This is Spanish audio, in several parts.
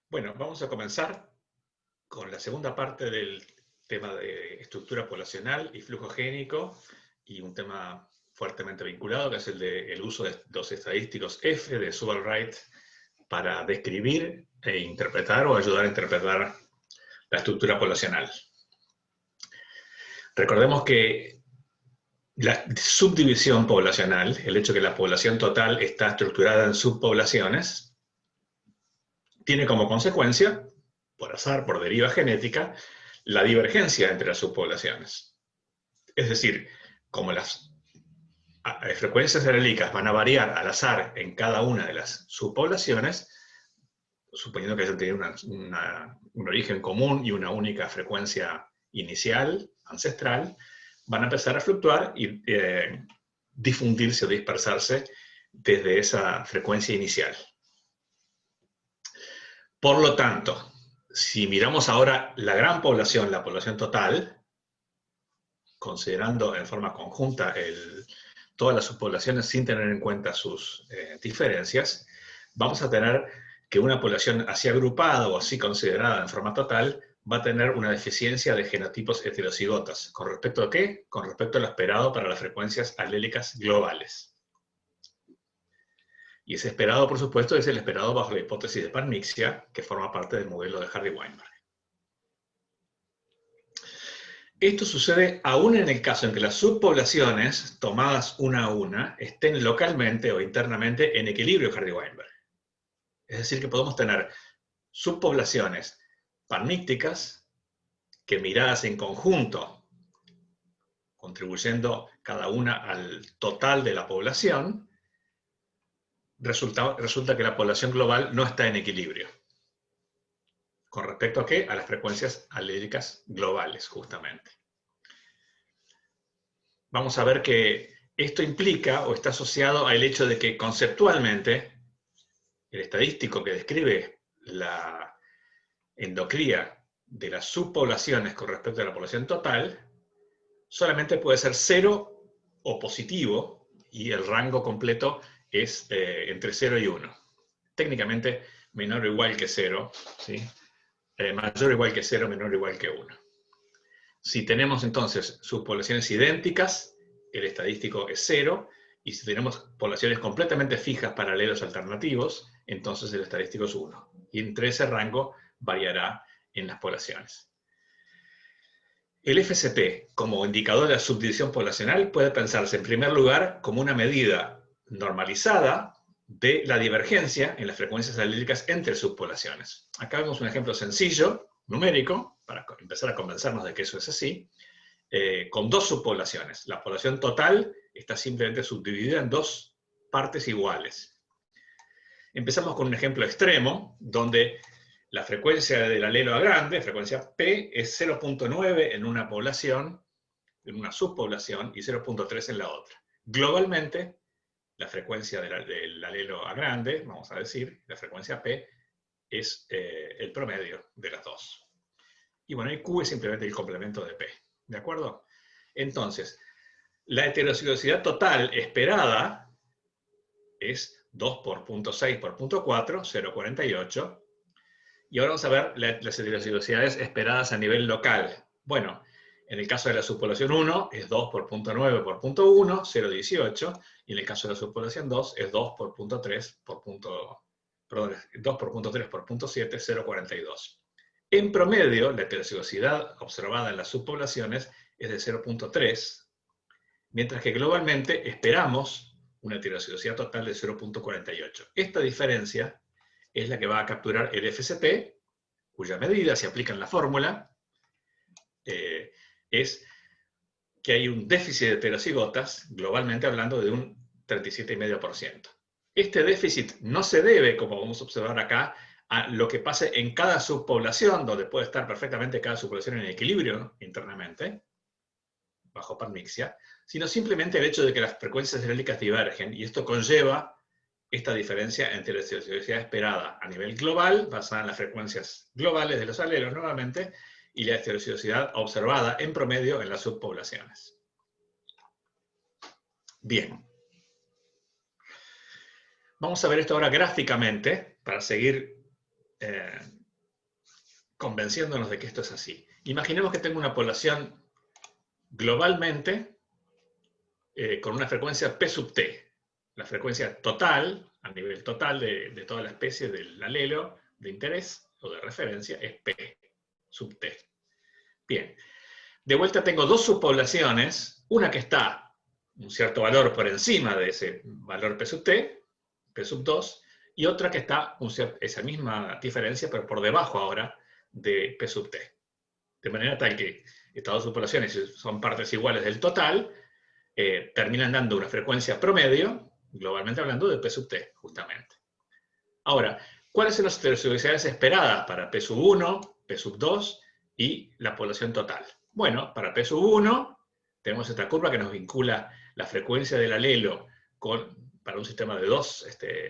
Bueno, vamos a comenzar con la segunda parte del tema de estructura poblacional y flujo génico, y un tema fuertemente vinculado, que es el uso de los estadísticos F de Subail-Wright para describir e interpretar o ayudar a interpretar la estructura poblacional. Recordemos que la subdivisión poblacional, el hecho de que la población total está estructurada en subpoblaciones, tiene como consecuencia, por azar, por deriva genética, la divergencia entre las subpoblaciones. Es decir, como las frecuencias alélicas van a variar al azar en cada una de las subpoblaciones, suponiendo que hayan tenido un origen común y una única frecuencia inicial, ancestral, van a empezar a fluctuar y difundirse o dispersarse desde esa frecuencia inicial. Por lo tanto, si miramos ahora la gran población, la población total, considerando en forma conjunta todas las subpoblaciones sin tener en cuenta sus diferencias, vamos a tener que una población así agrupada o así considerada en forma total va a tener una deficiencia de genotipos heterocigotas. ¿Con respecto a qué? Con respecto a lo esperado para las frecuencias alélicas globales. Y ese esperado, por supuesto, es el esperado bajo la hipótesis de panmixia, que forma parte del modelo de Hardy-Weinberg. Esto sucede aún en el caso en que las subpoblaciones, tomadas una a una, estén localmente o internamente en equilibrio Hardy-Weinberg. Es decir, que podemos tener subpoblaciones panmícticas que, miradas en conjunto, contribuyendo cada una al total de la población, resulta que la población global no está en equilibrio. ¿Con respecto a qué? A las frecuencias alélicas globales, justamente. Vamos a ver que esto implica o está asociado al hecho de que conceptualmente el estadístico que describe la endocría de las subpoblaciones con respecto a la población total solamente puede ser 0 o positivo, y el rango completo es entre 0 y 1. Técnicamente menor o igual que 0, ¿sí? Mayor o igual que 0, menor o igual que 1. Si tenemos entonces subpoblaciones idénticas, el estadístico es 0, y si tenemos poblaciones completamente fijas, paralelos alternativos, entonces el estadístico es 1. Y entre ese rango variará en las poblaciones. El FCT, como indicador de la subdivisión poblacional, puede pensarse en primer lugar como una medida normalizada de la divergencia en las frecuencias alélicas entre subpoblaciones. Acá vemos un ejemplo sencillo, numérico, para empezar a convencernos de que eso es así, con dos subpoblaciones. La población total está simplemente subdividida en dos partes iguales. Empezamos con un ejemplo extremo, donde la frecuencia del alelo A grande, frecuencia P, es 0.9 en una población, en una subpoblación, y 0.3 en la otra. Globalmente, la frecuencia del alelo A grande, vamos a decir, la frecuencia P, es el promedio de las dos. Y bueno, y Q es simplemente el complemento de P. ¿De acuerdo? Entonces, la heterocigosidad total esperada es 2 por 0.6 por 0.4, 0.48. Y ahora vamos a ver las heterocigosidades esperadas a nivel local. Bueno, en el caso de la subpoblación 1 es 2 por 0.9 por 0.1, 0.18. Y en el caso de la subpoblación 2 es 2 por 0.3 por 0.3 por 0.7, 0.42. En promedio, la heterocigosidad observada en las subpoblaciones es de 0.3, mientras que globalmente esperamos una heterocigosidad total de 0.48. Esta diferencia es la que va a capturar el FCT, cuya medida, si aplican la fórmula, es que hay un déficit de heterocigotas, globalmente hablando, de un 37,5%. Este déficit no se debe, como vamos a observar acá, a lo que pase en cada subpoblación, donde puede estar perfectamente cada subpoblación en equilibrio internamente, bajo panmixia, sino simplemente el hecho de que las frecuencias alélicas divergen, y esto conlleva esta diferencia entre la heterocigosidad esperada a nivel global, basada en las frecuencias globales de los alelos nuevamente, y la heterocigosidad observada en promedio en las subpoblaciones. Bien. Vamos a ver esto ahora gráficamente, para seguir convenciéndonos de que esto es así. Imaginemos que tengo una población globalmente con una frecuencia P sub t. La frecuencia total, a nivel total de toda la especie del alelo de interés o de referencia, es P sub t. Bien. De vuelta tengo dos subpoblaciones, una que está un cierto valor por encima de ese valor P sub t, P sub 2, y otra que está esa misma diferencia, pero por debajo ahora de P sub t. De manera tal que estas dos subpoblaciones, si son partes iguales del total, terminan dando una frecuencia promedio, globalmente hablando, de P sub t, justamente. Ahora, ¿cuáles son las heterozigosidades esperadas para P sub 1, P sub 2 y la población total? Bueno, para P sub 1 tenemos esta curva que nos vincula la frecuencia del alelo para un sistema de dos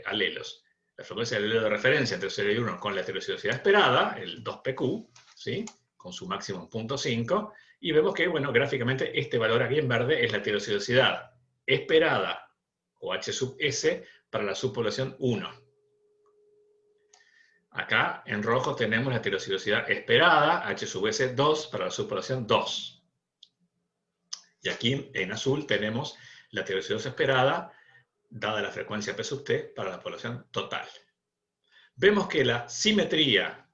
alelos. La frecuencia del alelo de referencia entre 0 y 1 con la heterozigosidad esperada, el 2pq, ¿sí? Con su máximo en 0.5, y vemos que, bueno, gráficamente este valor aquí en verde es la heterozigosidad esperada, o H sub S, para la subpoblación 1. Acá, en rojo, tenemos la heterozigosidad esperada, H sub S 2, para la subpoblación 2. Y aquí, en azul, tenemos la heterozigosidad esperada, dada la frecuencia P sub t, para la población total. Vemos que la simetría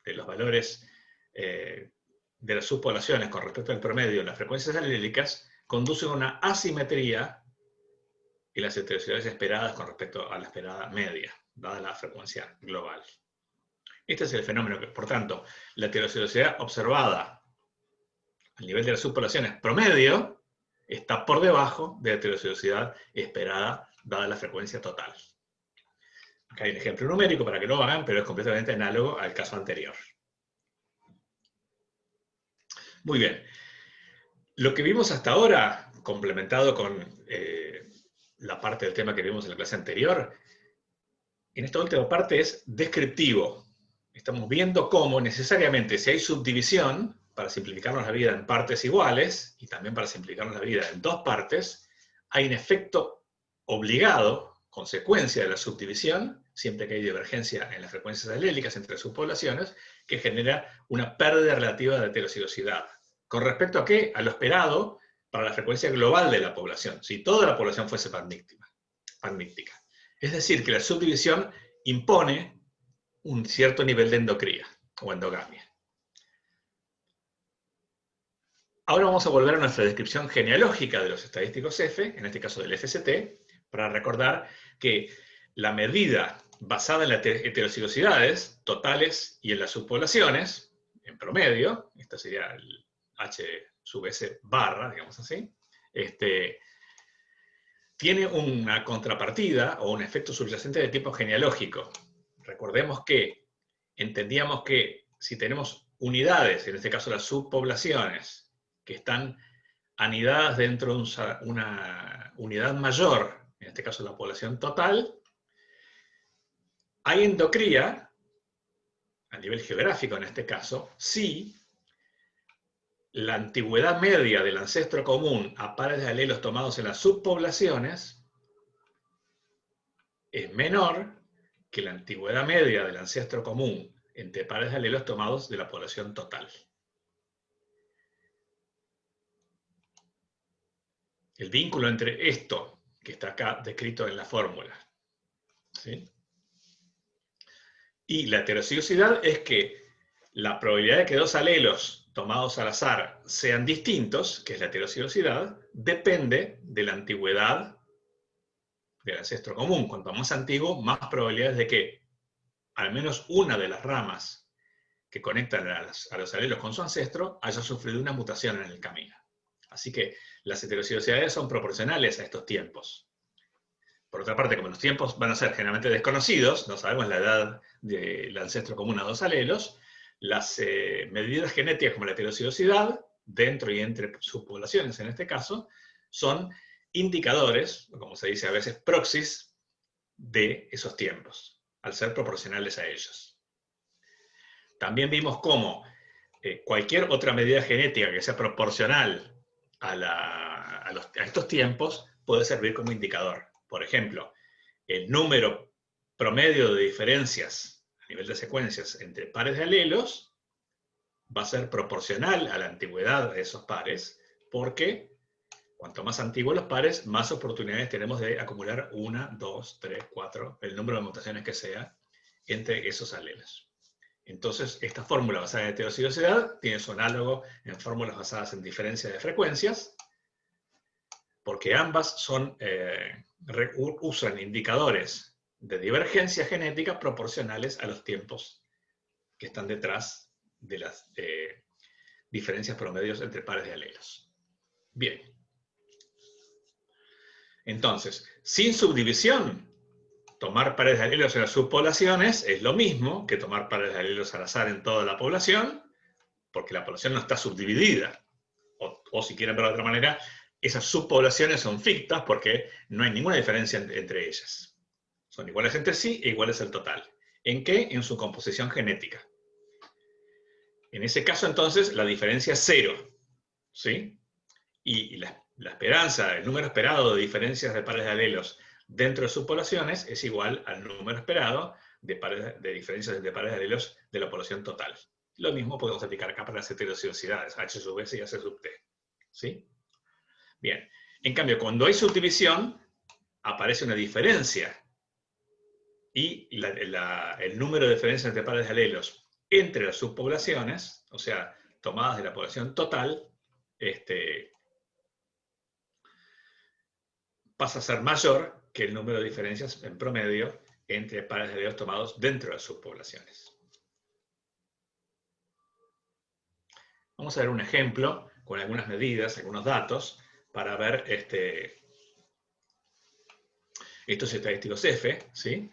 de los valores de las subpoblaciones con respecto al promedio en las frecuencias alélicas conduce a una asimetría en las heterozigosidades esperadas con respecto a la esperada media, dada la frecuencia global. Este es el fenómeno que, por tanto, la heterozigosidad observada al nivel de las subpoblaciones promedio está por debajo de la heterozigosidad esperada dada la frecuencia total. Acá hay un ejemplo numérico para que lo hagan, pero es completamente análogo al caso anterior. Muy bien. Lo que vimos hasta ahora, complementado con la parte del tema que vimos en la clase anterior, en esta última parte es descriptivo. Estamos viendo cómo necesariamente si hay subdivisión, para simplificarnos la vida en partes iguales, y también para simplificarnos la vida en dos partes, hay un efecto obligado, consecuencia de la subdivisión, siempre que hay divergencia en las frecuencias alélicas entre subpoblaciones, que genera una pérdida relativa de heterozigosidad. ¿Con respecto a qué? A lo esperado para la frecuencia global de la población, si toda la población fuese panmíctica. Es decir, que la subdivisión impone un cierto nivel de endocría o endogamia. Ahora vamos a volver a nuestra descripción genealógica de los estadísticos F, en este caso del FST, para recordar que la medida basada en las heterozigosidades totales y en las subpoblaciones, en promedio, esto sería el H sub S barra, digamos así, tiene una contrapartida o un efecto subyacente de tipo genealógico. Recordemos que entendíamos que si tenemos unidades, en este caso las subpoblaciones, que están anidadas dentro de una unidad mayor, en este caso la población total, hay endocría, a nivel geográfico en este caso, si la antigüedad media del ancestro común a pares de alelos tomados en las subpoblaciones es menor que la antigüedad media del ancestro común entre pares de alelos tomados de la población total. El vínculo entre esto, que está acá descrito en la fórmula, ¿sí?, y la heterocigosidad es que la probabilidad de que dos alelos tomados al azar sean distintos, que es la heterocigosidad, depende de la antigüedad del ancestro común. Cuanto más antiguo, más probabilidades de que al menos una de las ramas que conectan a los alelos con su ancestro haya sufrido una mutación en el camino. Así que las heterocigosidades son proporcionales a estos tiempos. Por otra parte, como los tiempos van a ser generalmente desconocidos, no sabemos la edad del ancestro común a dos alelos, las medidas genéticas como la heterocigosidad, dentro y entre subpoblaciones en este caso, son indicadores, o como se dice a veces, proxies de esos tiempos, al ser proporcionales a ellos. También vimos cómo cualquier otra medida genética que sea proporcional a estos tiempos puede servir como indicador. Por ejemplo, el número promedio de diferencias a nivel de secuencias entre pares de alelos va a ser proporcional a la antigüedad de esos pares, porque cuanto más antiguos los pares, más oportunidades tenemos de acumular 1, 2, 3, 4, el número de mutaciones que sea, entre esos alelos. Entonces, esta fórmula basada en heterozigosicidad tiene su análogo en fórmulas basadas en diferencia de frecuencias, porque ambas usan indicadores de divergencia genética proporcionales a los tiempos que están detrás de las diferencias promedios entre pares de alelos. Bien. Entonces, sin subdivisión, tomar pares de alelos en las subpoblaciones es lo mismo que tomar pares de alelos al azar en toda la población, porque la población no está subdividida. O si quieren verlo de otra manera, esas subpoblaciones son fictas porque no hay ninguna diferencia entre ellas. Son iguales entre sí e iguales al total. ¿En qué? En su composición genética. En ese caso, entonces, la diferencia es 0. ¿Sí? Y la esperanza, el número esperado de diferencias de pares de alelos dentro de subpoblaciones es igual al número esperado de diferencias entre pares de alelos de la población total. Lo mismo podemos aplicar acá para las heterozigosicidades, H sub S y H sub T. ¿Sí? Bien. En cambio, cuando hay subdivisión, aparece una diferencia. Y el número de diferencias entre pares de alelos entre las subpoblaciones, o sea, tomadas de la población total, pasa a ser mayor que el número de diferencias en promedio entre pares de alelos tomados dentro de las subpoblaciones. Vamos a ver un ejemplo con algunas medidas, algunos datos, para ver estos estadísticos F, ¿sí?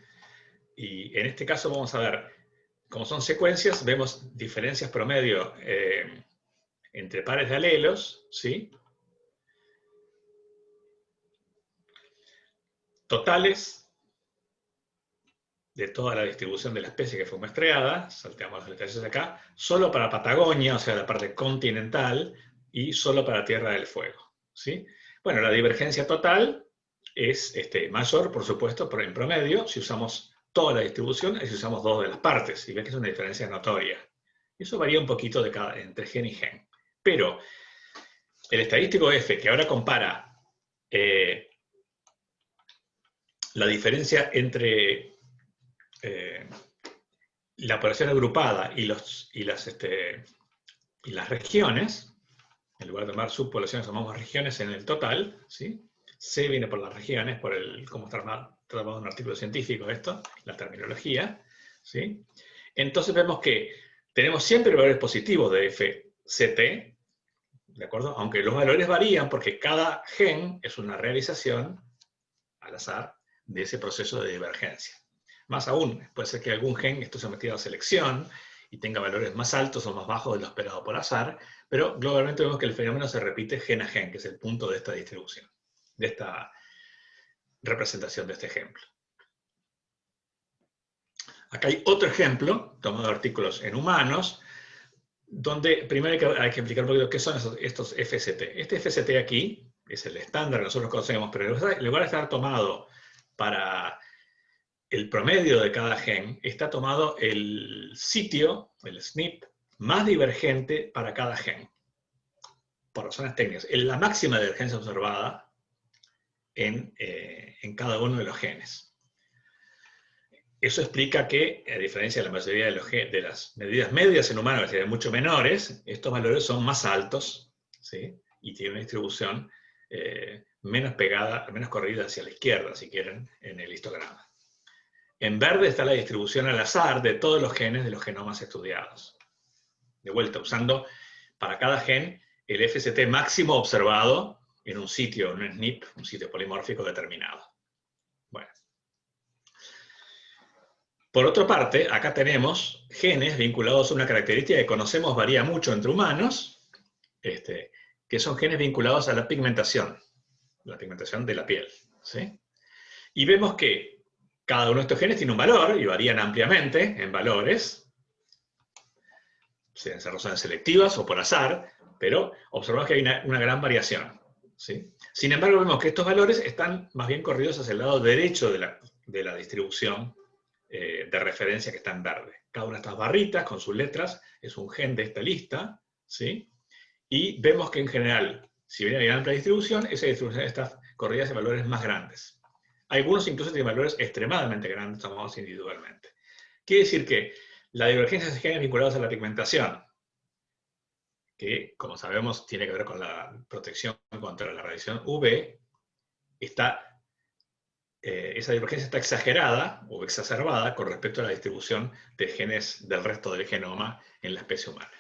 Y en este caso vamos a ver, como son secuencias, vemos diferencias promedio entre pares de alelos, ¿sí? Totales de toda la distribución de la especie que fue muestreada, salteamos los detalles acá, solo para Patagonia, o sea, la parte continental, y solo para Tierra del Fuego, ¿sí? Bueno, la divergencia total es mayor, por supuesto, en promedio, si usamos toda la distribución y si usamos 2 de las partes, y ven que es una diferencia notoria. Eso varía un poquito entre gen y gen. Pero el estadístico F, que ahora compara la diferencia entre la población agrupada y las regiones, en lugar de tomar subpoblaciones, tomamos regiones en el total, ¿sí? C viene por las regiones, por cómo está tratado en un artículo científico esto, la terminología, ¿sí? Entonces vemos que tenemos siempre valores positivos de FCT, ¿de acuerdo? Aunque los valores varían porque cada gen es una realización al azar de ese proceso de divergencia. Más aún, puede ser que algún gen esté sometido a selección y tenga valores más altos o más bajos de lo esperado por azar, pero globalmente vemos que el fenómeno se repite gen a gen, que es el punto de esta distribución, de esta representación de este ejemplo. Acá hay otro ejemplo, tomado de artículos en humanos, donde primero hay que explicar un poquito qué son estos FCT. Este FCT aquí es el estándar que nosotros conocemos, pero en lugar de estar tomado para el promedio de cada gen, está tomado el sitio, el SNP, más divergente para cada gen, por razones técnicas. Es la máxima divergencia observada en cada uno de los genes. Eso explica que, a diferencia de la mayoría de las medidas medias en humanos, que son mucho menores, estos valores son más altos, ¿sí? Y tienen una distribución menos pegada, menos corrida hacia la izquierda, si quieren, en el histograma. En verde está la distribución al azar de todos los genes de los genomas estudiados. De vuelta, usando para cada gen el FCT máximo observado en un sitio, en un SNP, un sitio polimórfico determinado. Bueno. Por otra parte, acá tenemos genes vinculados a una característica que conocemos varía mucho entre humanos, que son genes vinculados a la pigmentación de la piel, ¿sí? Y vemos que cada uno de estos genes tiene un valor, y varían ampliamente en valores, sean razones selectivas o por azar, pero observamos que hay una gran variación, ¿sí? Sin embargo, vemos que estos valores están más bien corridos hacia el lado derecho de la distribución de referencia que está en verde. Cada una de estas barritas con sus letras es un gen de esta lista, ¿sí? Y vemos que en general, si bien hay amplia distribución, esa distribución está corrida hacia valores más grandes. Algunos incluso tienen valores extremadamente grandes tomados individualmente. Quiere decir que la divergencia de genes vinculados a la pigmentación, que como sabemos tiene que ver con la protección contra la radiación UV, esa divergencia está exagerada o exacerbada con respecto a la distribución de genes del resto del genoma en la especie humana.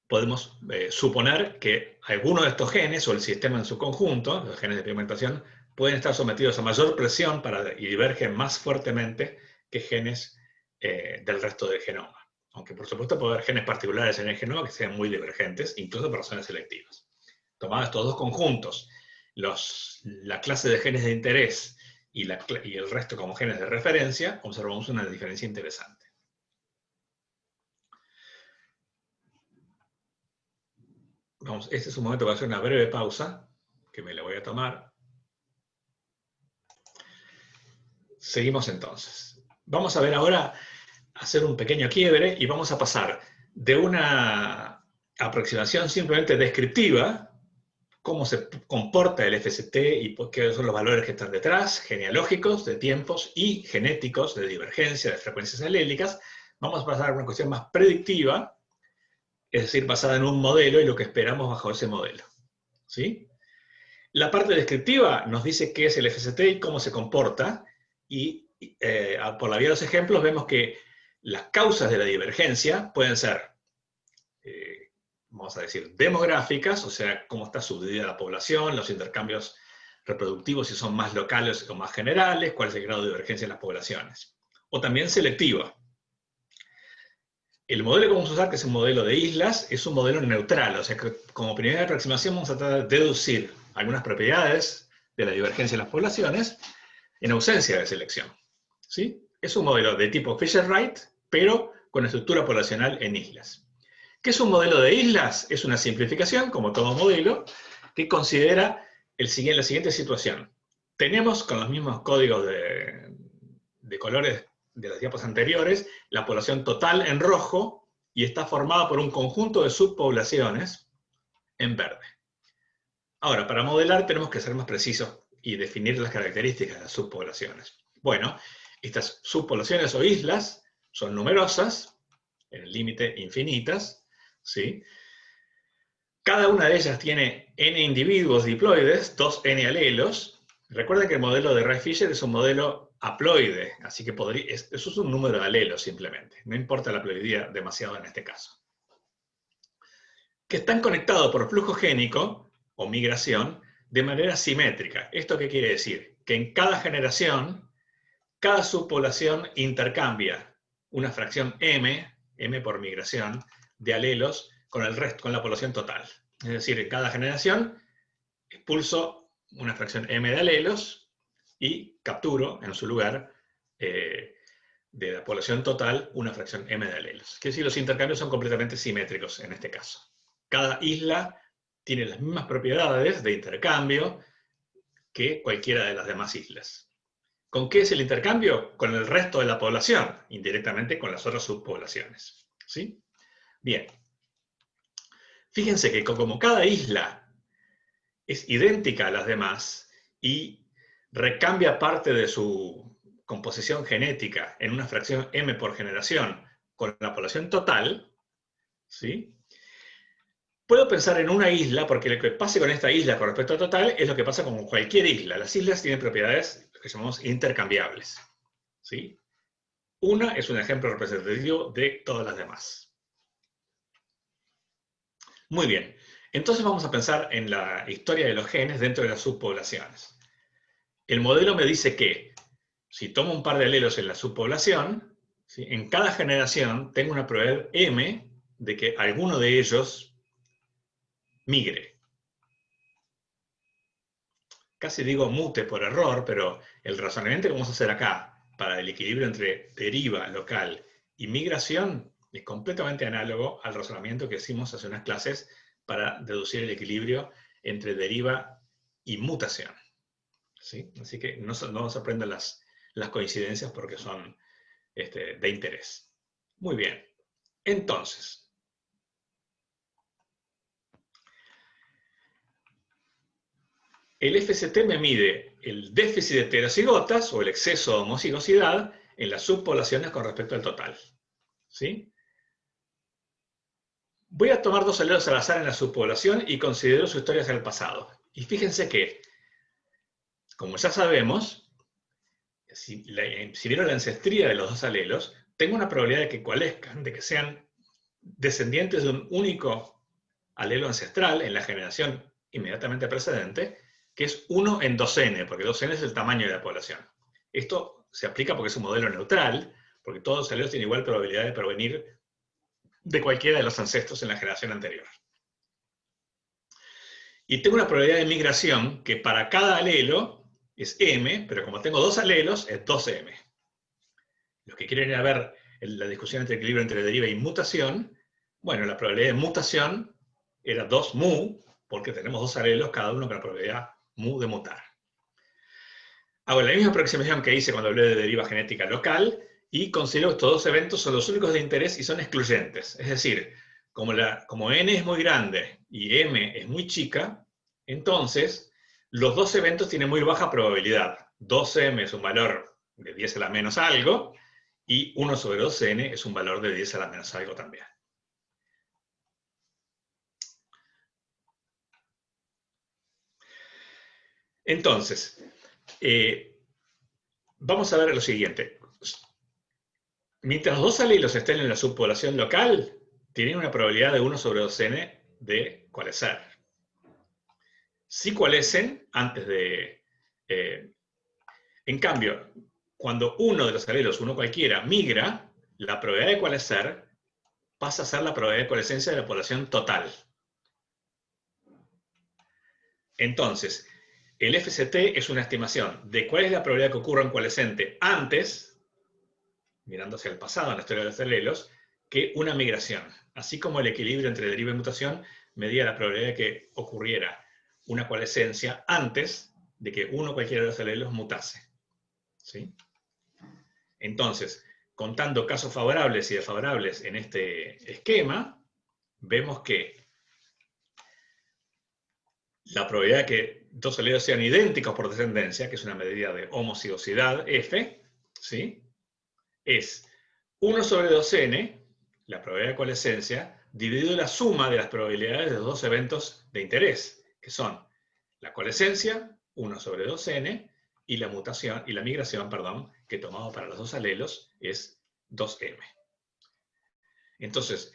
Podemos suponer que algunos de estos genes o el sistema en su conjunto, los genes de pigmentación, pueden estar sometidos a mayor presión y divergen más fuertemente que genes del resto del genoma. Aunque por supuesto puede haber genes particulares en el genoma que sean muy divergentes, incluso por razones selectivas. Tomados estos dos conjuntos, la clase de genes de interés y el resto como genes de referencia, observamos una diferencia interesante. Vamos, este es un momento para hacer una breve pausa, que me la voy a tomar. Seguimos entonces. Vamos a ver ahora, hacer un pequeño quiebre y vamos a pasar de una aproximación simplemente descriptiva, cómo se comporta el FST y qué son los valores que están detrás, genealógicos, de tiempos y genéticos, de divergencia, de frecuencias alélicas. Vamos a pasar a una cuestión más predictiva, es decir, basada en un modelo y lo que esperamos bajo ese modelo. ¿Sí? La parte descriptiva nos dice qué es el FST y cómo se comporta, y por la vía de los ejemplos vemos que las causas de la divergencia pueden ser, vamos a decir, demográficas, o sea, cómo está subdividida la población, los intercambios reproductivos, si son más locales o más generales, cuál es el grado de divergencia en las poblaciones. O también selectiva. El modelo que vamos a usar, que es un modelo de islas, es un modelo neutral, o sea que como primera aproximación vamos a tratar de deducir algunas propiedades de la divergencia de las poblaciones en ausencia de selección. ¿Sí? Es un modelo de tipo Fisher-Wright, pero con estructura poblacional en islas. ¿Qué es un modelo de islas? Es una simplificación, como todo modelo, que considera la siguiente situación. Tenemos, con los mismos códigos de colores de las diapos anteriores, la población total en rojo y está formada por un conjunto de subpoblaciones en verde. Ahora, para modelar tenemos que ser más precisos y definir las características de las subpoblaciones. Bueno, estas subpoblaciones o islas son numerosas, en el límite infinitas, ¿sí? Cada una de ellas tiene n individuos diploides, 2n alelos. Recuerden que el modelo de Wright-Fisher es un modelo haploide, así que eso es un número de alelos simplemente. No importa la haploidía demasiado en este caso. Que están conectados por flujo génico o migración de manera simétrica. ¿Esto qué quiere decir? Que en cada generación, cada subpoblación intercambia una fracción m por migración, de alelos con el resto, con la población total. Es decir, en cada generación expulso una fracción m de alelos y capturo en su lugar de la población total una fracción m de alelos. Quiere decir, los intercambios son completamente simétricos en este caso. Cada isla tiene las mismas propiedades de intercambio que cualquiera de las demás islas. ¿Con qué es el intercambio? Con el resto de la población, indirectamente con las otras subpoblaciones. ¿Sí? Bien. Fíjense que como cada isla es idéntica a las demás y recambia parte de su composición genética en una fracción m por generación con la población total, ¿sí? Puedo pensar en una isla, porque lo que pase con esta isla con respecto a total es lo que pasa con cualquier isla. Las islas tienen propiedades que llamamos intercambiables, ¿sí? Una es un ejemplo representativo de todas las demás. Muy bien. Entonces vamos a pensar en la historia de los genes dentro de las subpoblaciones. El modelo me dice que si tomo un par de alelos en la subpoblación, ¿sí? En cada generación tengo una probabilidad m de que alguno de ellos migre. Casi digo mute por error, pero el razonamiento que vamos a hacer acá para el equilibrio entre deriva local y migración es completamente análogo al razonamiento que hicimos hace unas clases para deducir el equilibrio entre deriva y mutación. ¿Sí? Así que no nos sorprendan las las coincidencias porque son de interés. Muy bien. Entonces, el FST me mide el déficit de heterocigotas o el exceso de homocigosidad en las subpoblaciones con respecto al total. ¿Sí? Voy a tomar dos alelos al azar en la subpoblación y considero su historia hacia el pasado. Y fíjense que, como ya sabemos, si vieron la ancestría de los dos alelos, tengo una probabilidad de que coalescan, de que sean descendientes de un único alelo ancestral en la generación inmediatamente precedente, que es 1 en 2n, porque 2n es el tamaño de la población. Esto se aplica porque es un modelo neutral, porque todos los alelos tienen igual probabilidad de provenir de cualquiera de los ancestros en la generación anterior. Y tengo una probabilidad de migración que para cada alelo es m, pero como tengo dos alelos, es 2m. Los que quieren ir a ver la discusión entre equilibrio entre deriva y mutación, bueno, la probabilidad de mutación era 2 mu, porque tenemos dos alelos, cada uno con la probabilidad mu de mutar. Hago la misma aproximación que hice cuando hablé de deriva genética local, y considero que estos dos eventos son los únicos de interés y son excluyentes. Es decir, como n es muy grande y m es muy chica, entonces los dos eventos tienen muy baja probabilidad. 2m es un valor de 10 a la menos algo, y 1 sobre 2n es un valor de 10 a la menos algo también. Entonces, vamos a ver lo siguiente. Mientras los dos alelos estén en la subpoblación local, tienen una probabilidad de 1 sobre 2n de coalescer. Si coalescen antes de... en cambio, cuando uno de los alelos, uno cualquiera, migra, la probabilidad de coalescer pasa a ser la probabilidad de coalescencia de la población total. Entonces, el FST es una estimación de cuál es la probabilidad que ocurra un coalescente antes, mirando hacia el pasado en la historia de los alelos, que una migración. Así como el equilibrio entre deriva y mutación medía la probabilidad de que ocurriera una coalescencia antes de que uno cualquiera de los alelos mutase. ¿Sí? Entonces, contando casos favorables y desfavorables en este esquema, vemos que la probabilidad de que dos alelos sean idénticos por descendencia, que es una medida de homocigosidad F, ¿sí?, es 1 sobre 2n, la probabilidad de coalescencia, dividido la suma de las probabilidades de los dos eventos de interés, que son la coalescencia, 1 sobre 2n, y la mutación, y la migración, perdón, que tomado para los dos alelos es 2m. Entonces,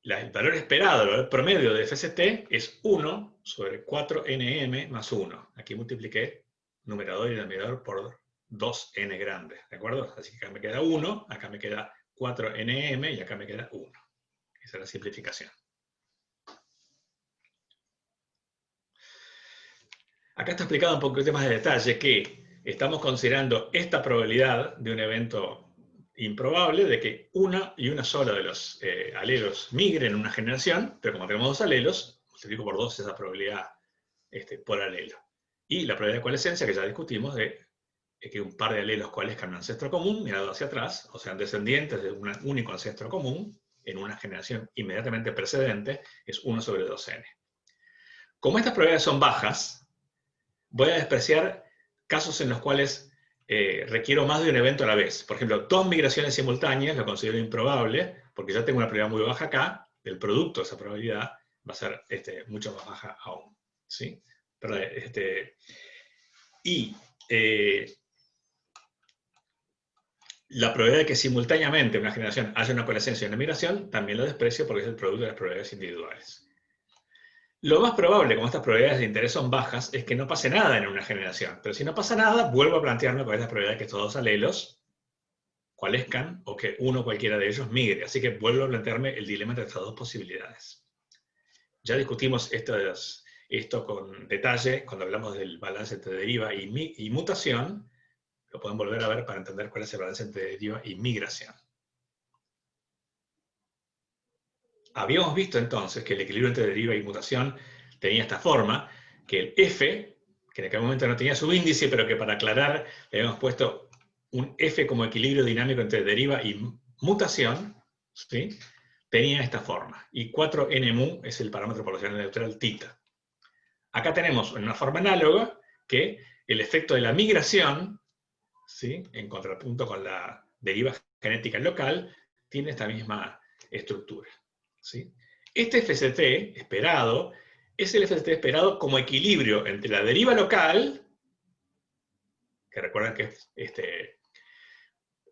el valor esperado, el valor promedio de FST es 1 sobre 4nm más 1. Aquí multipliqué numerador y denominador por 2n grande, ¿de acuerdo? Así que acá me queda 1, acá me queda 4nm y acá me queda 1. Esa es la simplificación. Acá está explicado un poquito más de detalle que estamos considerando esta probabilidad de un evento improbable de que una y una sola de los alelos migren en una generación, pero como tenemos dos alelos, multiplico por 2 esa probabilidad por alelo. Y la probabilidad de coalescencia, que ya discutimos, de que un par de alelos coalescan un ancestro común, mirado hacia atrás, o sean descendientes de un único ancestro común, en una generación inmediatamente precedente, es 1 sobre 2n. Como estas probabilidades son bajas, voy a despreciar casos en los cuales requiero más de un evento a la vez. Por ejemplo, dos migraciones simultáneas lo considero improbable, porque ya tengo una probabilidad muy baja acá, el producto de esa probabilidad va a ser mucho más baja aún. ¿Sí? Perdón, la probabilidad de que simultáneamente en una generación haya una coalescencia y una migración, también lo desprecio porque es el producto de las probabilidades individuales. Lo más probable, como estas probabilidades de interés son bajas, es que no pase nada en una generación. Pero si no pasa nada, vuelvo a plantearme cuál es la probabilidad de que estos dos alelos coalescan o que uno cualquiera de ellos migre. Así que vuelvo a plantearme el dilema entre estas dos posibilidades. Ya discutimos esto con detalle cuando hablamos del balance entre deriva y mutación. Lo pueden volver a ver para entender cuál es el balance entre deriva y migración. Habíamos visto entonces que el equilibrio entre deriva y mutación tenía esta forma, que el F, que en aquel momento no tenía subíndice, pero que para aclarar le habíamos puesto un F como equilibrio dinámico entre deriva y mutación, ¿sí? Tenía esta forma. Y 4N-mu es el parámetro poblacional neutral θ. Acá tenemos una forma análoga que el efecto de la migración, ¿sí?, en contrapunto con la deriva genética local, tiene esta misma estructura, ¿sí? Este FCT esperado es el FCT esperado como equilibrio entre la deriva local, que recuerden que es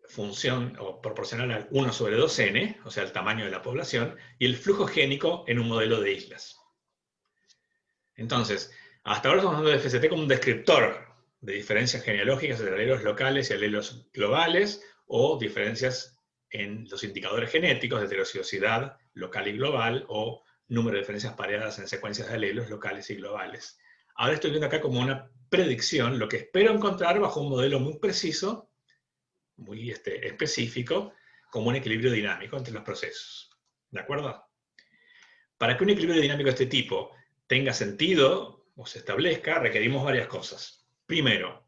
función o proporcional al 1 sobre 2n, o sea, el tamaño de la población, y el flujo génico en un modelo de islas. Entonces, hasta ahora estamos hablando de FCT como un descriptor de diferencias genealógicas entre alelos locales y alelos globales, o diferencias en los indicadores genéticos de heterocigosidad local y global, o número de diferencias pareadas en secuencias de alelos locales y globales. Ahora estoy viendo acá como una predicción, lo que espero encontrar bajo un modelo muy preciso, muy específico, como un equilibrio dinámico entre los procesos. ¿De acuerdo? Para que un equilibrio dinámico de este tipo tenga sentido o se establezca, requerimos varias cosas. Primero,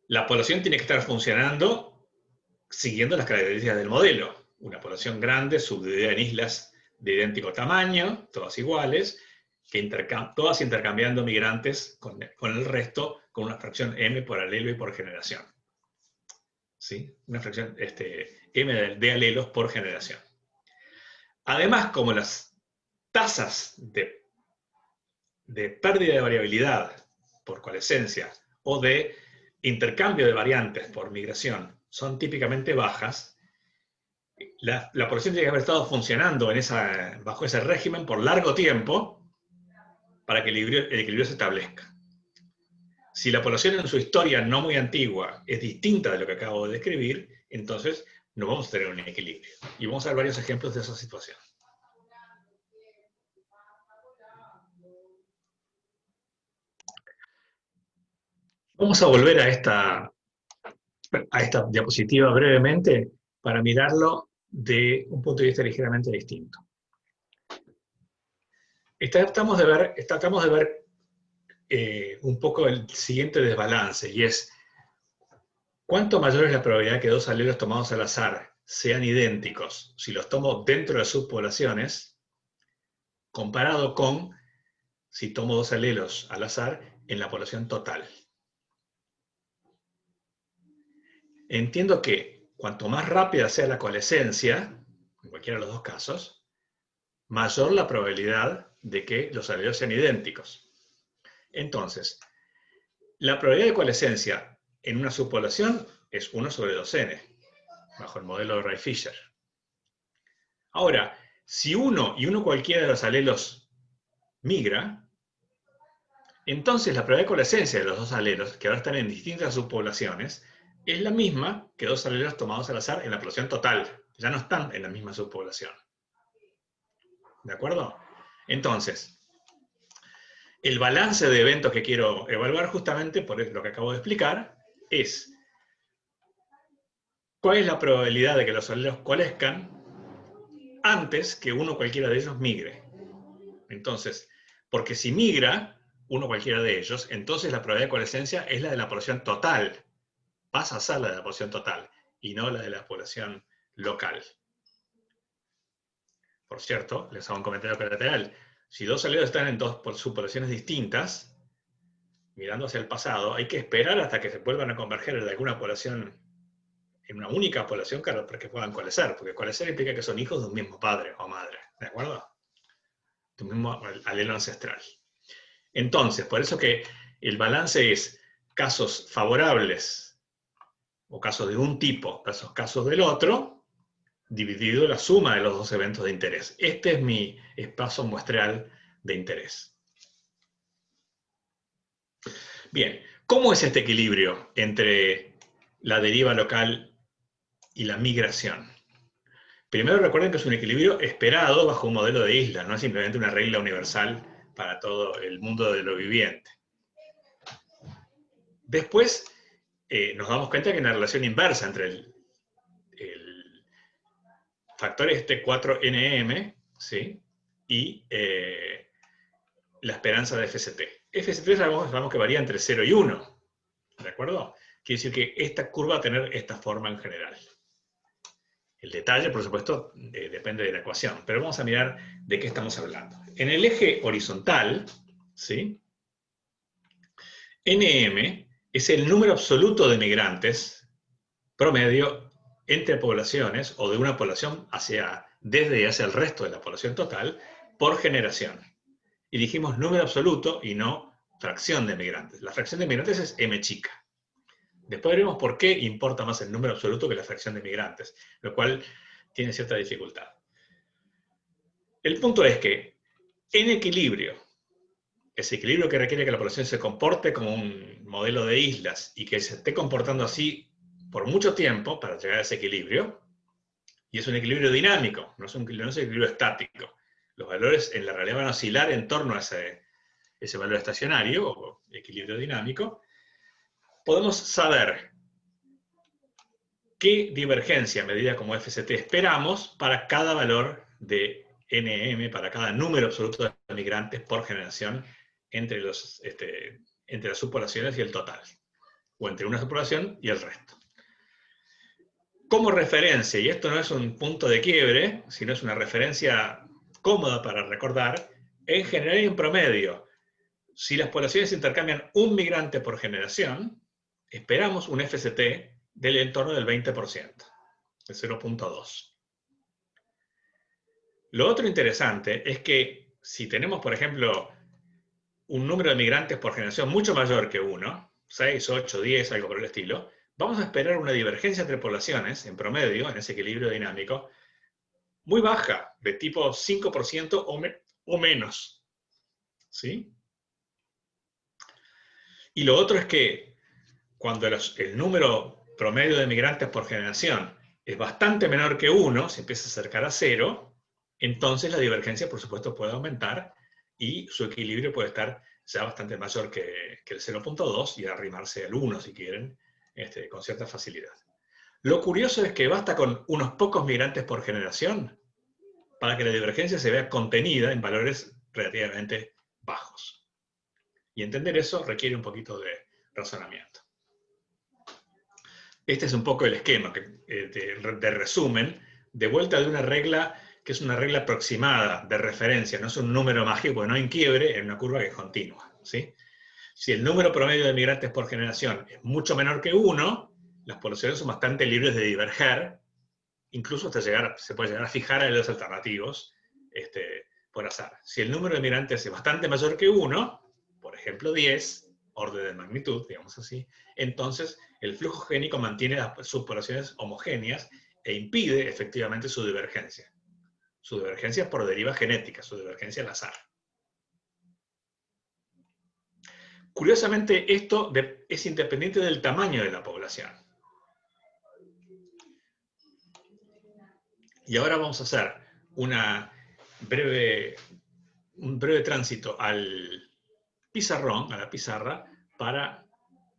la población tiene que estar funcionando siguiendo las características del modelo. Una población grande, subdividida en islas de idéntico tamaño, todas iguales, que todas intercambiando migrantes con el resto, con una fracción m por alelo y por generación. ¿Sí? Una fracción m de alelos por generación. Además, como las tasas de pérdida de variabilidad por coalescencia o de intercambio de variantes por migración son típicamente bajas, la población tiene que haber estado funcionando bajo ese régimen por largo tiempo para que el equilibrio se establezca. Si la población en su historia no muy antigua es distinta de lo que acabo de describir, entonces no vamos a tener un equilibrio. Y vamos a ver varios ejemplos de esa situación. Vamos a volver a esta diapositiva brevemente para mirarlo de un punto de vista ligeramente distinto. Tratamos de ver un poco el siguiente desbalance, y es cuánto mayor es la probabilidad que dos alelos tomados al azar sean idénticos si los tomo dentro de subpoblaciones, comparado con si tomo dos alelos al azar en la población total. Entiendo que cuanto más rápida sea la coalescencia, en cualquiera de los dos casos, mayor la probabilidad de que los alelos sean idénticos. Entonces, la probabilidad de coalescencia en una subpoblación es 1 sobre 2n, bajo el modelo de Ray-Fisher. Ahora, si uno cualquiera de los alelos migra, entonces la probabilidad de coalescencia de los dos alelos, que ahora están en distintas subpoblaciones, es la misma que dos alelos tomados al azar en la población total. Ya no están en la misma subpoblación. ¿De acuerdo? Entonces, el balance de eventos que quiero evaluar justamente por lo que acabo de explicar es cuál es la probabilidad de que los alelos coalescan antes que uno cualquiera de ellos migre. Entonces, porque si migra uno cualquiera de ellos, entonces la probabilidad de coalescencia es la de la población total. Pasa a ser la de la población total y no la de la población local. Por cierto, les hago un comentario colateral. Si dos alelos están en dos subpoblaciones distintas, mirando hacia el pasado, hay que esperar hasta que se vuelvan a converger de alguna población en una única población para que puedan coalescer, porque coalescer implica que son hijos de un mismo padre o madre, ¿de acuerdo? De un mismo alelo ancestral. Entonces, por eso que el balance es casos favorables o casos de un tipo versus casos del otro, dividido la suma de los dos eventos de interés. Este es mi espacio muestral de interés. Bien, ¿cómo es este equilibrio entre la deriva local y la migración? Primero recuerden que es un equilibrio esperado bajo un modelo de isla, no es simplemente una regla universal para todo el mundo de lo viviente. Después nos damos cuenta que hay una relación inversa entre el factor 4NM, ¿sí?, y la esperanza de FCT. FCT sabemos que varía entre 0 y 1, ¿de acuerdo? quiere decir que esta curva va a tener esta forma en general. El detalle, por supuesto, depende de la ecuación, pero vamos a mirar de qué estamos hablando. En el eje horizontal, ¿sí? NM es el número absoluto de migrantes promedio entre poblaciones o de una población desde y hacia el resto de la población total por generación. Y dijimos número absoluto y no fracción de migrantes. La fracción de migrantes es M chica. Después veremos por qué importa más el número absoluto que la fracción de migrantes, lo cual tiene cierta dificultad. El punto es que en equilibrio, ese equilibrio que requiere que la población se comporte como un modelo de islas y que se esté comportando así por mucho tiempo para llegar a ese equilibrio, y es un equilibrio dinámico, no es un equilibrio estático. Los valores en la realidad van a oscilar en torno a ese valor estacionario o equilibrio dinámico. Podemos saber qué divergencia medida como FCT esperamos para cada valor de NM, para cada número absoluto de migrantes por generación entre las subpoblaciones y el total, o entre una subpoblación y el resto. Como referencia, y esto no es un punto de quiebre, sino es una referencia cómoda para recordar, en general y en promedio, si las poblaciones intercambian un migrante por generación, esperamos un FCT del entorno del 20%, de 0.2. Lo otro interesante es que si tenemos, por ejemplo, un número de migrantes por generación mucho mayor que 1, 6, 8, 10, algo por el estilo, vamos a esperar una divergencia entre poblaciones, en promedio, en ese equilibrio dinámico, muy baja, de tipo 5% o menos. ¿Sí? Y lo otro es que cuando el número promedio de migrantes por generación es bastante menor que 1, se empieza a acercar a 0, entonces la divergencia, por supuesto, puede aumentar y su equilibrio puede estar ya bastante mayor que el 0.2 y arrimarse al 1, si quieren, con cierta facilidad. Lo curioso es que basta con unos pocos migrantes por generación para que la divergencia se vea contenida en valores relativamente bajos. Y entender eso requiere un poquito de razonamiento. Este es un poco el esquema de resumen, de vuelta de una regla que es una regla aproximada de referencia, no es un número mágico, porque no hay quiebre en una curva que es continua. ¿Sí? Si el número promedio de migrantes por generación es mucho menor que 1, las poblaciones son bastante libres de diverger, incluso hasta se puede llegar a fijar a los alternativos por azar. Si el número de migrantes es bastante mayor que 1, por ejemplo 10, orden de magnitud, digamos así, entonces el flujo génico mantiene las subpoblaciones homogéneas e impide efectivamente su divergencia. Su divergencia es por deriva genética, su divergencia al azar. Curiosamente, esto es independiente del tamaño de la población. Y ahora vamos a hacer un breve tránsito al pizarrón, a la pizarra, para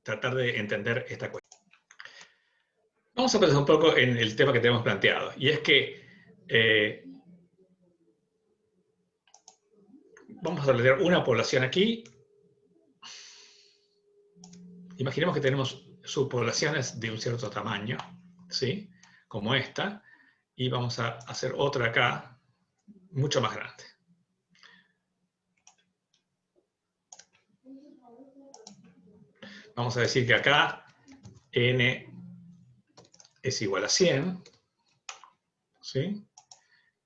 tratar de entender esta cuestión. Vamos a pensar un poco en el tema que tenemos planteado, y es que vamos a plantear una población aquí. Imaginemos que tenemos subpoblaciones de un cierto tamaño, ¿sí? Como esta, y vamos a hacer otra acá, mucho más grande. Vamos a decir que acá n es igual a 100, ¿sí?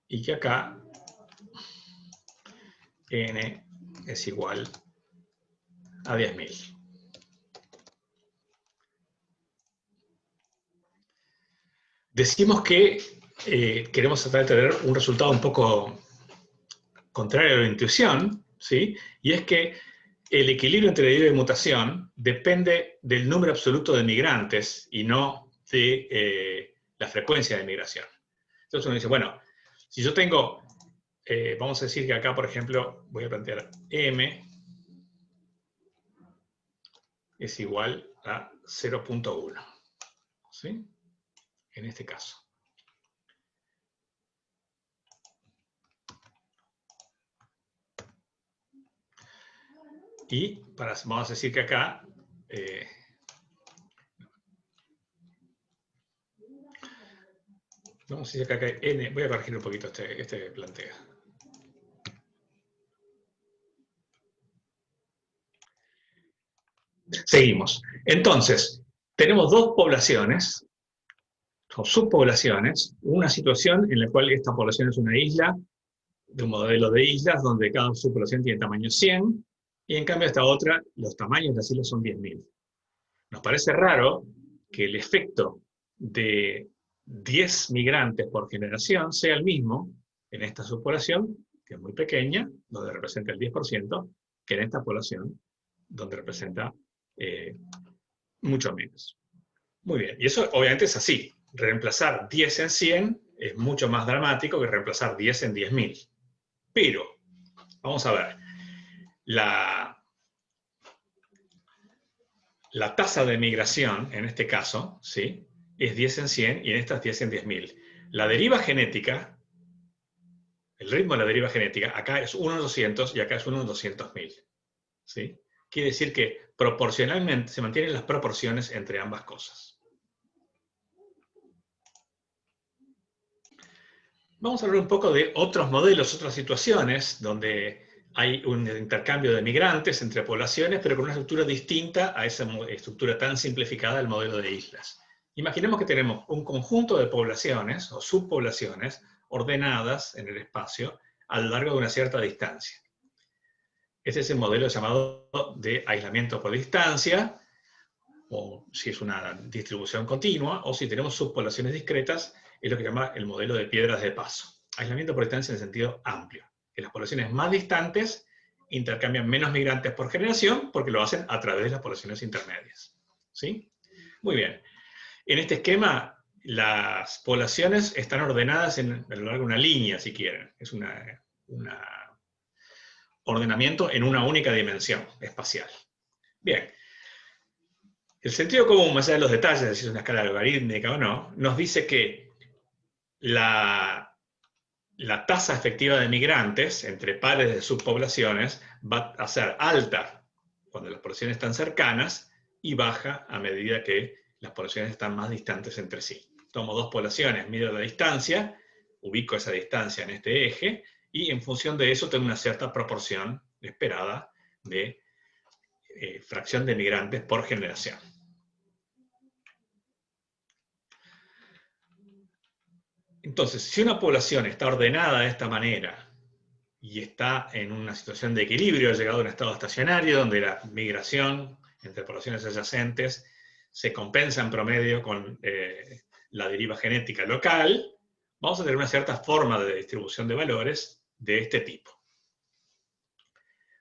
Y que acá n es igual a 10.000. Decimos que queremos tratar de tener un resultado un poco contrario a la intuición, ¿sí? Y es que el equilibrio entre libre y mutación depende del número absoluto de migrantes y no de la frecuencia de migración. Entonces uno dice, bueno, si yo tengo, vamos a decir que acá, por ejemplo, voy a plantear m es igual a 0.1, ¿sí? En este caso. Y vamos a decir que acá, Vamos a decir acá que n, voy a corregir un poquito este planteo. Seguimos. Entonces, tenemos dos poblaciones, o subpoblaciones, una situación en la cual esta población es una isla, de un modelo de islas, donde cada subpoblación tiene tamaño 100, y en cambio esta otra, los tamaños de las islas son 10.000. Nos parece raro que el efecto de 10 migrantes por generación sea el mismo en esta subpoblación, que es muy pequeña, donde representa el 10%, que en esta población, donde representa mucho menos. Muy bien, y eso obviamente es así. Reemplazar 10 en 100 es mucho más dramático que reemplazar 10 en 10.000. Pero, vamos a ver, la tasa de migración, en este caso, ¿sí?, es 10 en 100 y en esta es 10 en 10.000. La deriva genética, el ritmo de la deriva genética, acá es 1 en 200 y acá es 1 en 200.000. ¿Sí? Quiere decir que proporcionalmente se mantienen las proporciones entre ambas cosas. Vamos a hablar un poco de otros modelos, otras situaciones donde hay un intercambio de migrantes entre poblaciones, pero con una estructura distinta a esa estructura tan simplificada del modelo de islas. Imaginemos que tenemos un conjunto de poblaciones o subpoblaciones ordenadas en el espacio a lo largo de una cierta distancia. Este es el modelo llamado de aislamiento por distancia, o si es una distribución continua, o si tenemos subpoblaciones discretas, es lo que se llama el modelo de piedras de paso. Aislamiento por distancia en el sentido amplio, que las poblaciones más distantes intercambian menos migrantes por generación porque lo hacen a través de las poblaciones intermedias. ¿Sí? Muy bien. En este esquema, las poblaciones están ordenadas a lo largo de una línea, si quieren. Es un ordenamiento en una única dimensión espacial. Bien. El sentido común, más allá de los detalles, de si es una escala logarítmica o no, nos dice que la tasa efectiva de migrantes entre pares de subpoblaciones va a ser alta cuando las poblaciones están cercanas y baja a medida que las poblaciones están más distantes entre sí. Tomo dos poblaciones, mido la distancia, ubico esa distancia en este eje y en función de eso tengo una cierta proporción esperada de fracción de migrantes por generación. Entonces, si una población está ordenada de esta manera y está en una situación de equilibrio, ha llegado a un estado estacionario donde la migración entre poblaciones adyacentes se compensa en promedio con la deriva genética local, vamos a tener una cierta forma de distribución de valores de este tipo.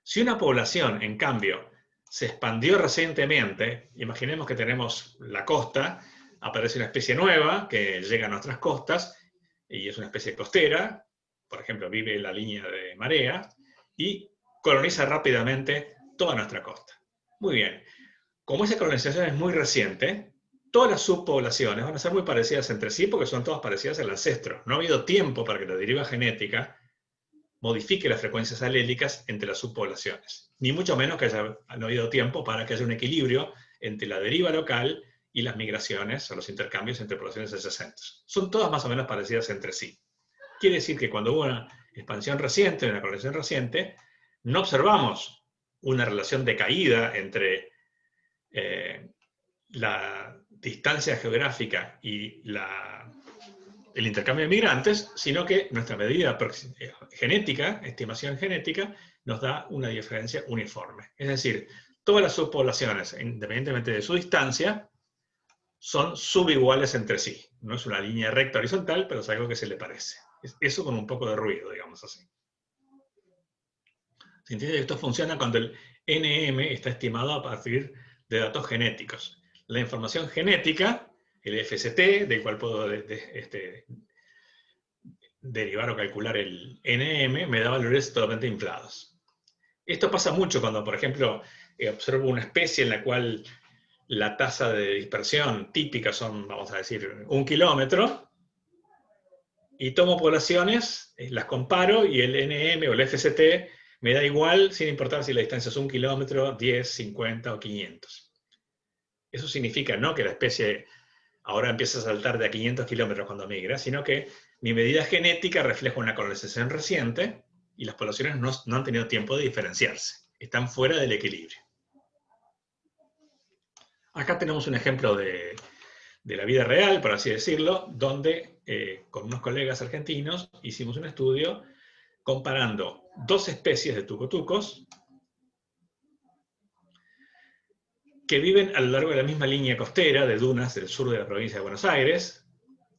Si una población, en cambio, se expandió recientemente, imaginemos que tenemos la costa, aparece una especie nueva que llega a nuestras costas, y es una especie costera, por ejemplo, vive en la línea de marea, y coloniza rápidamente toda nuestra costa. Muy bien. Como esa colonización es muy reciente, todas las subpoblaciones van a ser muy parecidas entre sí porque son todas parecidas al ancestro. No ha habido tiempo para que la deriva genética modifique las frecuencias alélicas entre las subpoblaciones. Ni mucho menos que no ha habido tiempo para que haya un equilibrio entre la deriva local y las migraciones o los intercambios entre poblaciones adyacentes. Son todas más o menos parecidas entre sí. Quiere decir que cuando hubo una expansión reciente, una colonización reciente, no observamos una relación de caída entre la distancia geográfica y el intercambio de migrantes, sino que nuestra medida genética, estimación genética, nos da una diferencia uniforme. Es decir, todas las subpoblaciones, independientemente de su distancia, son subiguales entre sí. No es una línea recta horizontal, pero es algo que se le parece. Eso con un poco de ruido, digamos así. Se entiende que esto funciona cuando el NM está estimado a partir de datos genéticos. La información genética, el FST, del cual puedo derivar o calcular el NM, me da valores totalmente inflados. Esto pasa mucho cuando, por ejemplo, observo una especie en la cual la tasa de dispersión típica son, vamos a decir, 1 kilómetro, y tomo poblaciones, las comparo, y el NM o el FST me da igual, sin importar si la distancia es 1 kilómetro, 10, 50 o 500. Eso significa no que la especie ahora empieza a saltar de a 500 kilómetros cuando migra, sino que mi medida genética refleja una colonización reciente y las poblaciones no han tenido tiempo de diferenciarse. Están fuera del equilibrio. Acá tenemos un ejemplo de la vida real, por así decirlo, donde con unos colegas argentinos hicimos un estudio comparando dos especies de tucutucos que viven a lo largo de la misma línea costera de dunas del sur de la provincia de Buenos Aires.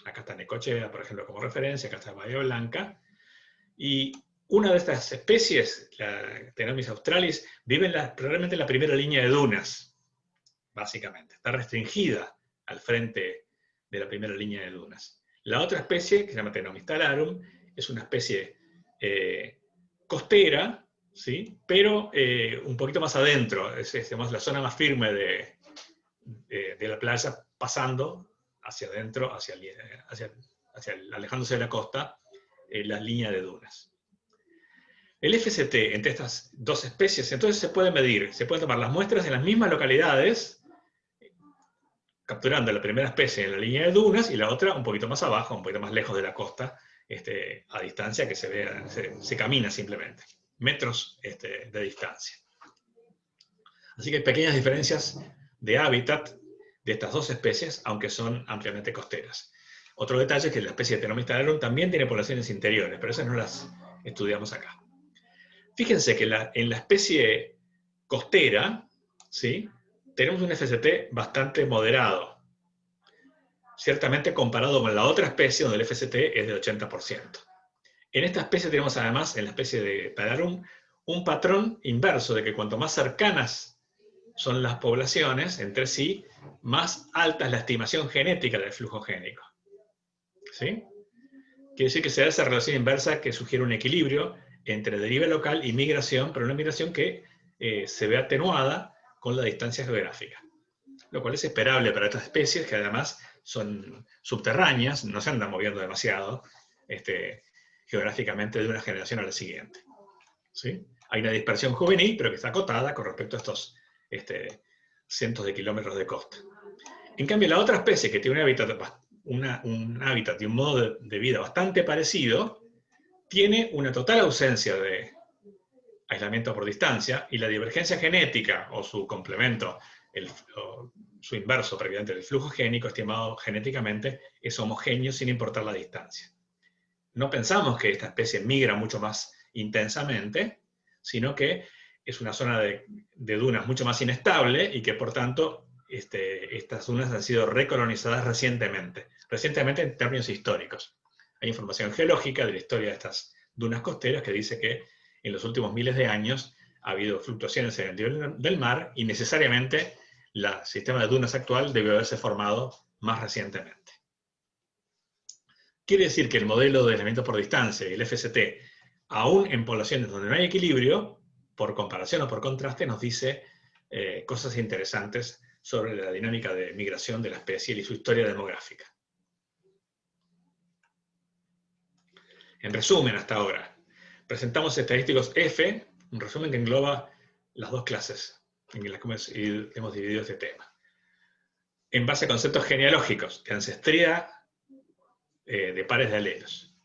Acá está Necochea, por ejemplo, como referencia, acá está Bahía Blanca. Y una de estas especies, la Ctenomys australis, vive realmente en la primera línea de dunas, básicamente. Está restringida al frente de la primera línea de dunas. La otra especie, que se llama Ctenomys talarum, es una especie costera, ¿sí? Pero un poquito más adentro, es digamos, la zona más firme de la playa, pasando hacia adentro, alejándose de la costa, la línea de dunas. El FCT entre estas dos especies, entonces se puede medir, se pueden tomar las muestras en las mismas localidades, capturando la primera especie en la línea de dunas y la otra un poquito más abajo, un poquito más lejos de la costa, a distancia que se camina simplemente, metros de distancia. Así que hay pequeñas diferencias de hábitat de estas dos especies, aunque son ampliamente costeras. Otro detalle es que la especie de Ctenomys talarum también tiene poblaciones interiores, pero esas no las estudiamos acá. Fíjense que en la especie costera, ¿sí?, tenemos un FCT bastante moderado. Ciertamente comparado con la otra especie, donde el FCT es de 80%. En esta especie tenemos además, en la especie de Talarum, un patrón inverso de que cuanto más cercanas son las poblaciones entre sí, más alta es la estimación genética del flujo génico. ¿Sí? Quiere decir que se da esa relación inversa que sugiere un equilibrio entre deriva local y migración, pero una migración que se ve atenuada con la distancia geográfica. Lo cual es esperable para estas especies, que además son subterráneas, no se andan moviendo demasiado geográficamente de una generación a la siguiente. ¿Sí? Hay una dispersión juvenil, pero que está acotada con respecto a estos cientos de kilómetros de costa. En cambio, la otra especie, que tiene un hábitat y un modo de vida bastante parecido, tiene una total ausencia de aislamiento por distancia, y la divergencia genética, o su complemento, su inverso, previamente el flujo génico, estimado genéticamente, es homogéneo sin importar la distancia. No pensamos que esta especie migra mucho más intensamente, sino que es una zona de dunas mucho más inestable y que, por tanto, estas dunas han sido recolonizadas recientemente en términos históricos. Hay información geológica de la historia de estas dunas costeras que dice que en los últimos miles de años ha habido fluctuaciones en el nivel del mar y necesariamente el sistema de dunas actual debió haberse formado más recientemente. Quiere decir que el modelo de aislamiento por distancia y el FCT, aún en poblaciones donde no hay equilibrio, por comparación o por contraste, nos dice cosas interesantes sobre la dinámica de migración de la especie y su historia demográfica. En resumen, hasta ahora, presentamos estadísticos F, un resumen que engloba las dos clases en las que hemos dividido este tema. En base a conceptos genealógicos, de ancestría de pares de alelos.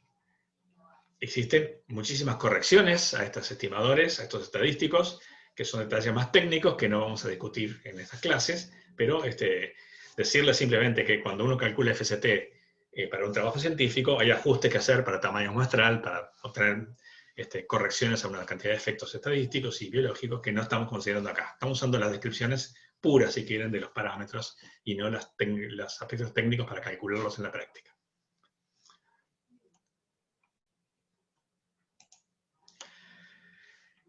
Existen muchísimas correcciones a estos estimadores, a estos estadísticos, que son detalles más técnicos que no vamos a discutir en estas clases, pero decirles simplemente que cuando uno calcula FCT para un trabajo científico, hay ajustes que hacer para tamaño muestral, para obtener correcciones a una cantidad de efectos estadísticos y biológicos que no estamos considerando acá. Estamos usando las descripciones puras, si quieren, de los parámetros y no los aspectos técnicos para calcularlos en la práctica.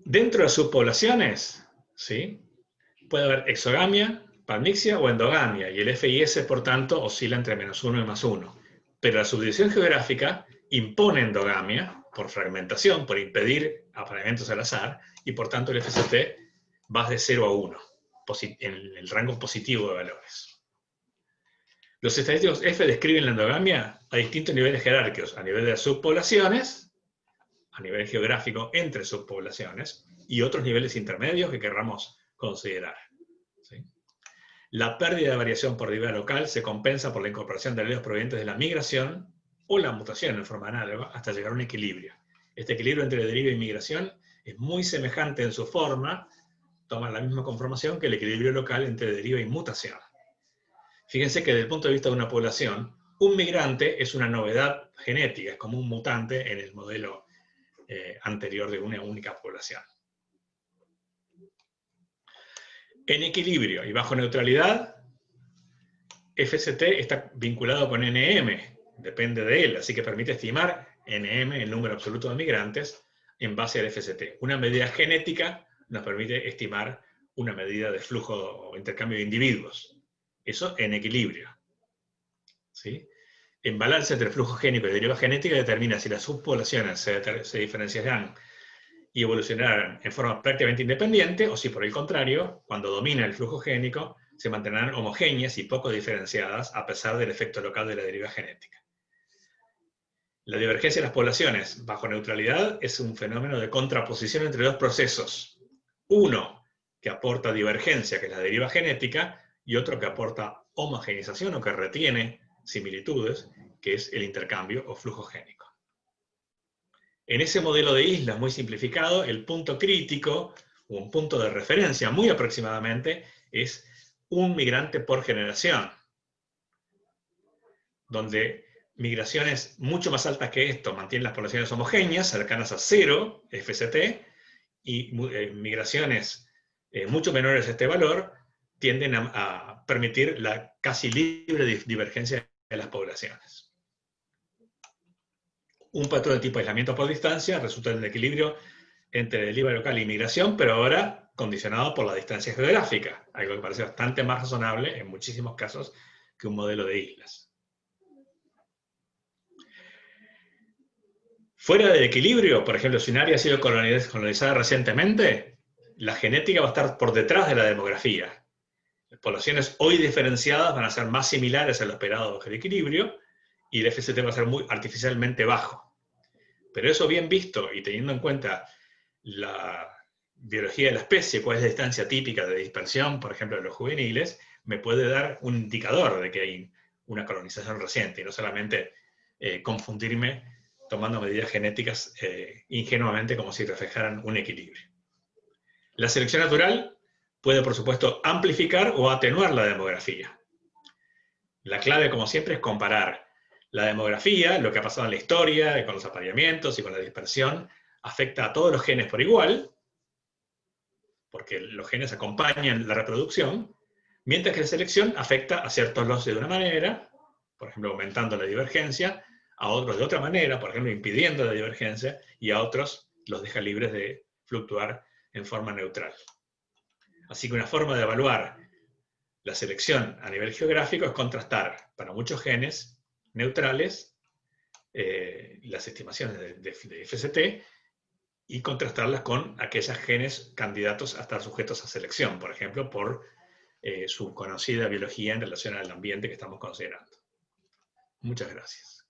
Dentro de subpoblaciones, ¿sí?, puede haber exogamia, palmixia o endogamia, y el FIS, por tanto, oscila entre -1 y +1. Pero la subdivisión geográfica impone endogamia por fragmentación, por impedir apareamientos al azar, y por tanto el FCT va de 0 a 1, en el rango positivo de valores. Los estadísticos F describen la endogamia a distintos niveles jerárquicos, a nivel de las subpoblaciones, a nivel geográfico entre subpoblaciones, y otros niveles intermedios que querramos considerar. ¿Sí? La pérdida de variación por diversidad local se compensa por la incorporación de alelos provenientes de la migración o la mutación en forma análoga hasta llegar a un equilibrio. Este equilibrio entre deriva y migración es muy semejante en su forma, toma la misma conformación que el equilibrio local entre deriva y mutación. Fíjense que desde el punto de vista de una población, un migrante es una novedad genética, es como un mutante en el modelo anterior de una única población. En equilibrio y bajo neutralidad, FST está vinculado con NM, depende de él, así que permite estimar NM, el número absoluto de migrantes, en base al FST. Una medida genética nos permite estimar una medida de flujo o intercambio de individuos. Eso en equilibrio. ¿Sí? En balance entre flujo génico y deriva genética determina si las subpoblaciones se diferenciarán y evolucionarán en forma prácticamente independiente, o si por el contrario, cuando domina el flujo génico, se mantendrán homogéneas y poco diferenciadas a pesar del efecto local de la deriva genética. La divergencia de las poblaciones bajo neutralidad es un fenómeno de contraposición entre dos procesos. Uno que aporta divergencia, que es la deriva genética, y otro que aporta homogeneización o que retiene similitudes, que es el intercambio o flujo génico. En ese modelo de islas muy simplificado, el punto crítico, o un punto de referencia muy aproximadamente, es un migrante por generación, donde migraciones mucho más altas que esto mantienen las poblaciones homogéneas, cercanas a 0, FST, y migraciones mucho menores a este valor tienden a permitir la casi libre divergencia de las poblaciones. Un patrón de tipo aislamiento por distancia resulta en el equilibrio entre deriva local y migración, pero ahora condicionado por la distancia geográfica, algo que parece bastante más razonable en muchísimos casos que un modelo de islas. Fuera del equilibrio, por ejemplo, si un área ha sido colonizada recientemente, la genética va a estar por detrás de la demografía. Las poblaciones hoy diferenciadas van a ser más similares a lo esperado bajo el equilibrio y el FST va a ser muy artificialmente bajo. Pero eso bien visto y teniendo en cuenta la biología de la especie, cuál es la distancia típica de dispersión, por ejemplo, de los juveniles, me puede dar un indicador de que hay una colonización reciente y no solamente confundirme tomando medidas genéticas ingenuamente como si reflejaran un equilibrio. La selección natural puede, por supuesto, amplificar o atenuar la demografía. La clave, como siempre, es comparar la demografía, lo que ha pasado en la historia, con los apareamientos y con la dispersión, afecta a todos los genes por igual, porque los genes acompañan la reproducción, mientras que la selección afecta a ciertos lotes de una manera, por ejemplo, aumentando la divergencia, a otros de otra manera, por ejemplo, impidiendo la divergencia, y a otros los deja libres de fluctuar en forma neutral. Así que una forma de evaluar la selección a nivel geográfico es contrastar para muchos genes neutrales las estimaciones de FST y contrastarlas con aquellos genes candidatos a estar sujetos a selección, por ejemplo, por su conocida biología en relación al ambiente que estamos considerando. Muchas gracias.